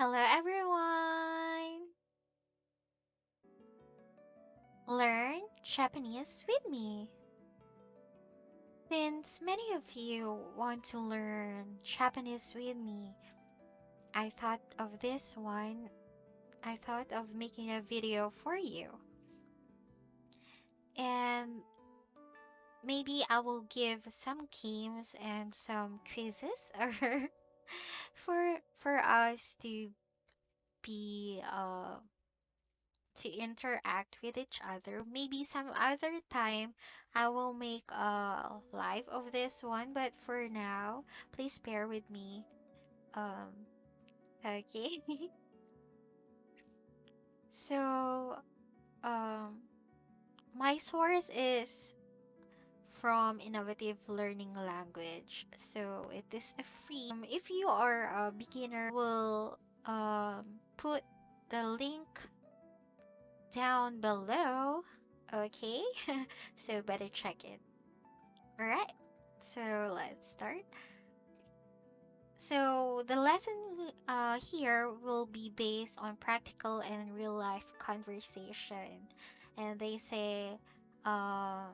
Hello, everyone! Learn Japanese with me. Since many of you want to learn Japanese with me, I thought of this one. I thought of making a video for you. And maybe I will give some games and some quizzes or for us be to interact with each other. Maybe some other time I will make a live of this one, but for now, please bear with me. Um, okay. So, um, my source is from Innovative Learning Language. So it is a free. If you are a beginner, will put the link down below. Okay, so better check it. All right, so let's start. So the lesson here will be based on practical and real life conversation, and they say um,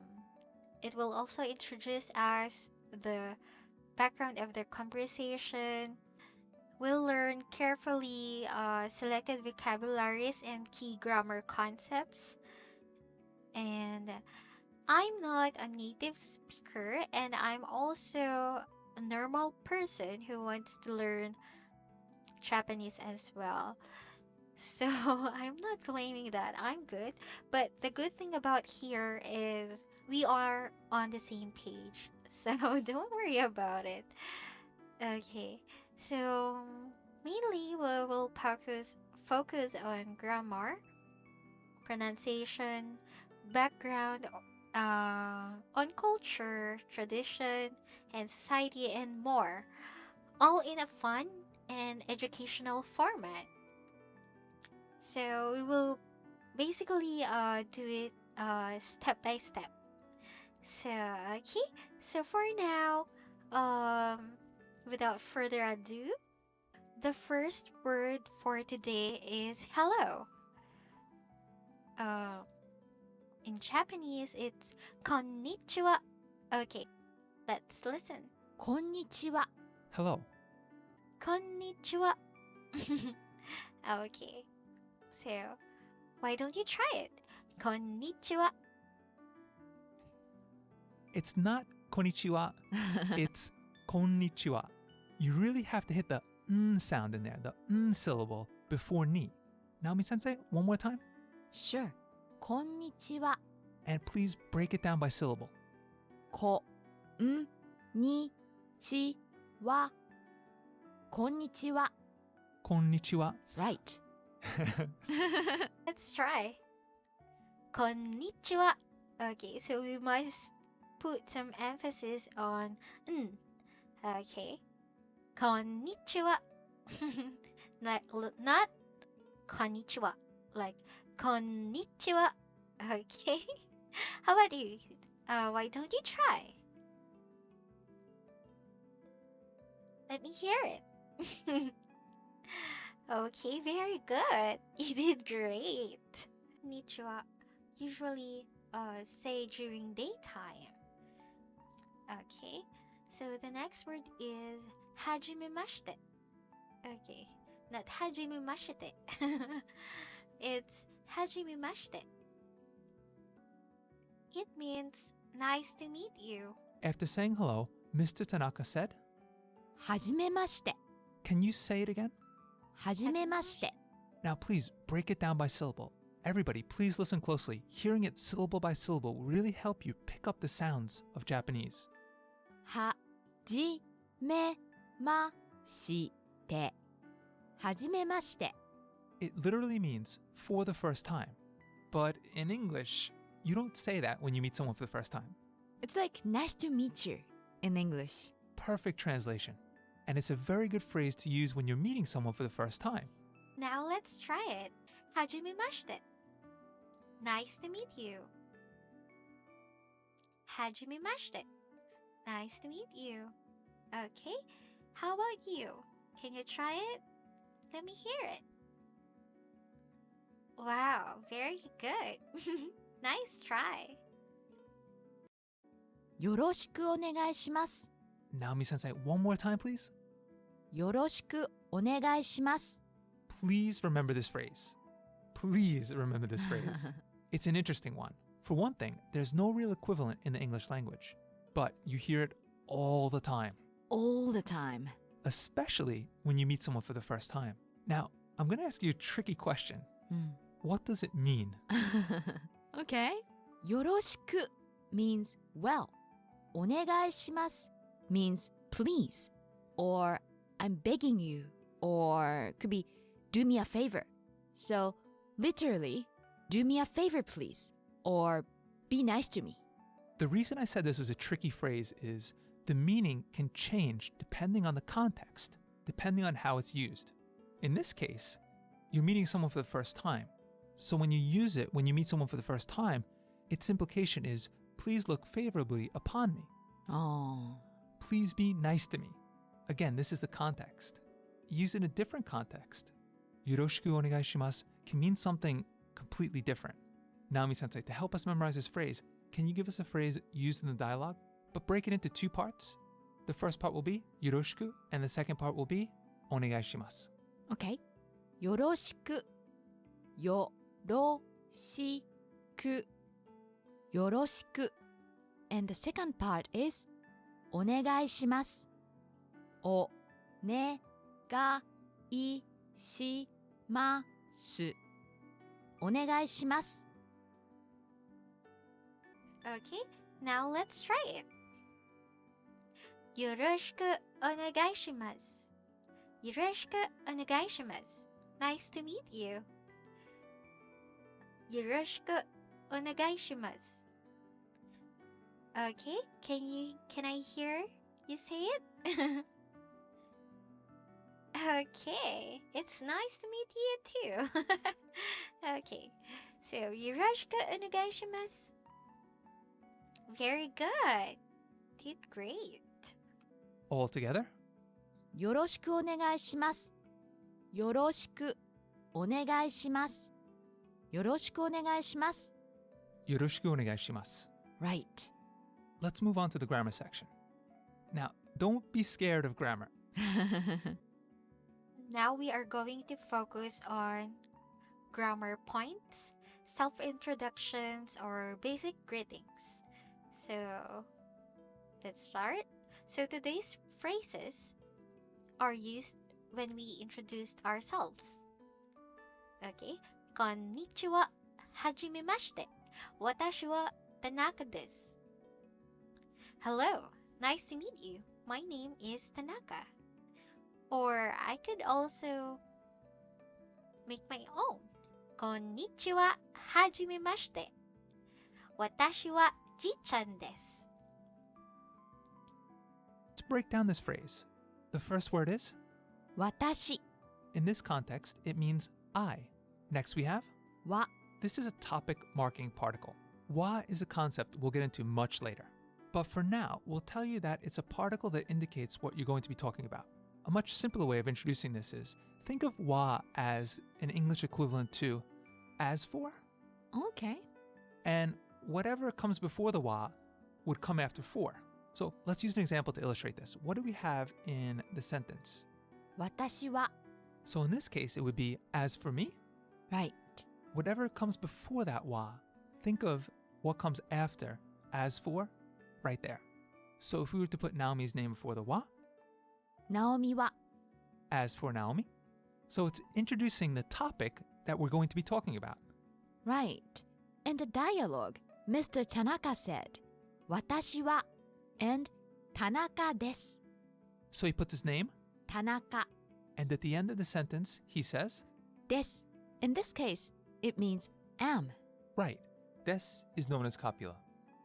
it will also introduce us the background of their conversation. We'll learn carefully selected vocabularies and key grammar concepts. And I'm not a native speaker, and I'm also a normal person who wants to learn Japanese as well. So I'm not claiming that I'm good, but the good thing about here is we are on the same page. So don't worry about it. Okay. So mainly we will focus on grammar, pronunciation, background, on culture, tradition, and society, and more, all in a fun and educational format. So we will basically do it step by step. So okay, so for now, um, without further ado, the first word for today is hello. Uh, in Japanese, it's konnichiwa. Okay, let's listen. こんにちは。 Hello. Konnichiwa. Okay, so why don't you try it? Konnichiwa. It's not konnichiwa, it's konnichiwa. You really have to hit the sound in there, the syllable before ni. Naomi sensei, one more time. Sure. こんにちは。 And please break it down by syllable. こんにちは。こんにちは。 Konnichiwa. Right. Let's try. Konnichiwa. Okay, so we must put some emphasis on n. Okay. Konnichiwa. Not konnichiwa. Like konnichiwa. Okay. How about you? Why don't you try? Let me hear it. Okay, very good. You did great. Konnichiwa usually say during daytime. Okay, so the next word is hajimemashite. Okay, not hajimemashite. It's hajimemashite. It means nice to meet you. After saying hello, Mr. Tanaka said, はじめまして。 Can you say it again? はじめまして。 Now please break it down by syllable. Everybody, please listen closely. Hearing it syllable by syllable will really help you pick up the sounds of Japanese. はじめまして。はじめまして。 It literally means for the first time. But in English, you don't say that when you meet someone for the first time. It's like nice to meet you in English. Perfect translation. And it's a very good phrase to use when you're meeting someone for the first time. Now let's try it. Hajimemashite. Nice to meet you. Hajimemashite. Nice to meet you. Okay, how about you? Can you try it? Let me hear it. Wow, very good. Nice try. よろしくお願いします。 Naomi Sensei, one more time, please. よろしくお願いします。 Please remember this phrase. Please remember this phrase. It's an interesting one. For one thing, there's no real equivalent in the English language, but you hear it all the time, All the time. especially when you meet someone for the first time. Now, I'm going to ask you a tricky question. うん。 What does it mean? Okay. よろしく means well. お願いします means please. Or I'm begging you. Or could be do me a favor. So literally, do me a favor please. Or be nice to me. The reason I said this was a tricky phrase is the meaning can change depending on the context, depending on how it's used. In this case, you're meeting someone for the first time. So when you use it, when you meet someone for the first time, its implication is, please look favorably upon me. Oh. Please be nice to me. Again, this is the context. Use it in a different context. Yoroshiku onegai shimasu can mean something completely different. Naomi Sensei, to help us memorize this phrase, can you give us a phrase used in the dialogue, but break it into two parts? The first part will be yoroshiku, and the second part will be onegai shimasu. Okay. よろしく。よろしく。よろしく。And the second part is お願いします。おねがいします。お願いします。 Okay, now let's try it. よろしくお願いします。よろしくお願いします。Nice to meet you. よろしくお願いします。Okay, can I hear you say it? Okay, it's nice to meet you too. Okay, so よろしくお願いします。Very good. Did great. All together? よろしくお願いします。よろしくお願いします。よろしくお願いします。 Yoroshiku onegai shimasu. Right. Let's move on to the grammar section. Now, don't be scared of grammar. Now we are going to focus on grammar points, self-introductions, or basic greetings. So, let's start. So today's phrases are used when we introduced ourselves. Okay. Konnichiwa, hajimemashite. Watashi wa Tanaka desu. Hello, nice to meet you. My name is Tanaka. Or I could also make my own. Konnichiwa, hajimemashite. Watashi wa Ji-chan desu. Let's break down this phrase. The first word is, 私 in this context, it means I. Next we have, は this is a topic marking particle. Wa is a concept we'll get into much later. But for now, we'll tell you that it's a particle that indicates what you're going to be talking about. A much simpler way of introducing this is, think of wa as an English equivalent to as for, Okay. and whatever comes before the wa would come after for. So let's use an example to illustrate this. What do we have in the sentence? 私は So in this case, it would be as for me. Right. Whatever comes before that wa, think of what comes after as for right there. So if we were to put Naomi's name before the wa, ナオミは as for Naomi. So it's introducing the topic that we're going to be talking about. Right. In the dialogue, Mr. Tanaka said 私は and 田中です So he puts his name, 田中 and at the end of the sentence, he says, です In this case, it means am. right, des is known as copula.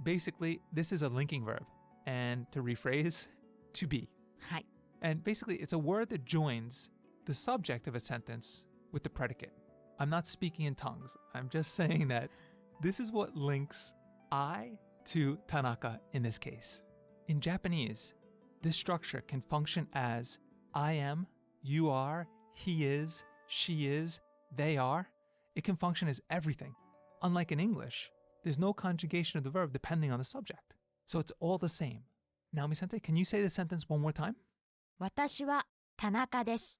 Basically, this is a linking verb. And to rephrase, to be. はい And basically, it's a word that joins the subject of a sentence with the predicate. I'm not speaking in tongues. I'm just saying that this is what links I to Tanaka in this case. In Japanese, this structure can function as I am, you are, he is, she is, they are, it can function as everything. Unlike in English, there's no conjugation of the verb depending on the subject. So it's all the same. Naomi-sensei, can you say the sentence one more time? 私は田中です。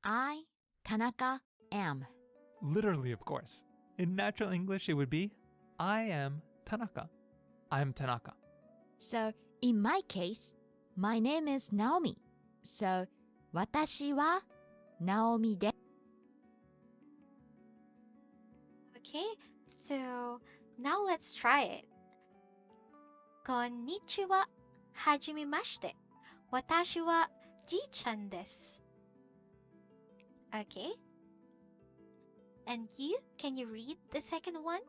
I, 田中, am. Literally, of course. In natural English, it would be, I am Tanaka. I'm Tanaka. So, in my case, my name is Naomi. So, 私は Naomi です。Okay, so now let's try it. Konnichiwa, hajimemashite. Watashi wa Ji-chan desu. Okay. And you, can you read the second one?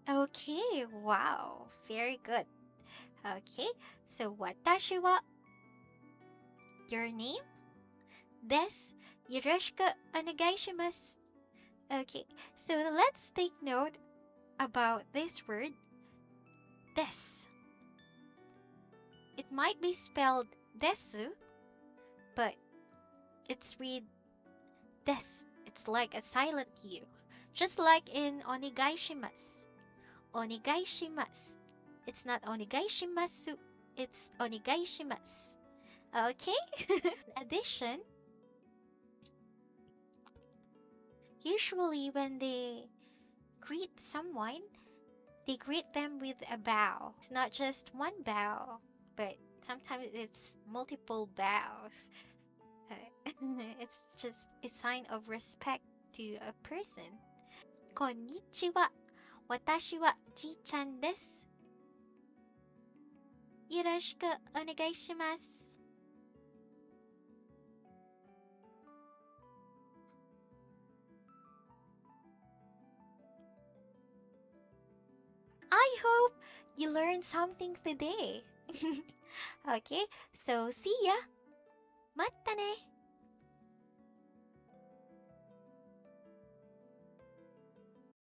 Okay, wow, very good. Okay, so watashi wa, your name? Desu, yoroshiku onegaishimasu. Okay, so let's take note about this word, desu. It might be spelled desu, but it's read des. It's like a silent U, just like in onegaishimasu. Onegaishimasu. It's not onegaishimasu, it's onegaishimasu. Okay? Addition, usually when they greet someone, they greet them with a bow. It's not just one bow, but sometimes it's multiple bows. It's just a sign of respect to a person. Konnichiwa. Watashi wa Ji-chan desu. Yoroshiku onegaishimasu. I hope you learned something today. Okay, so see ya. Mata ne.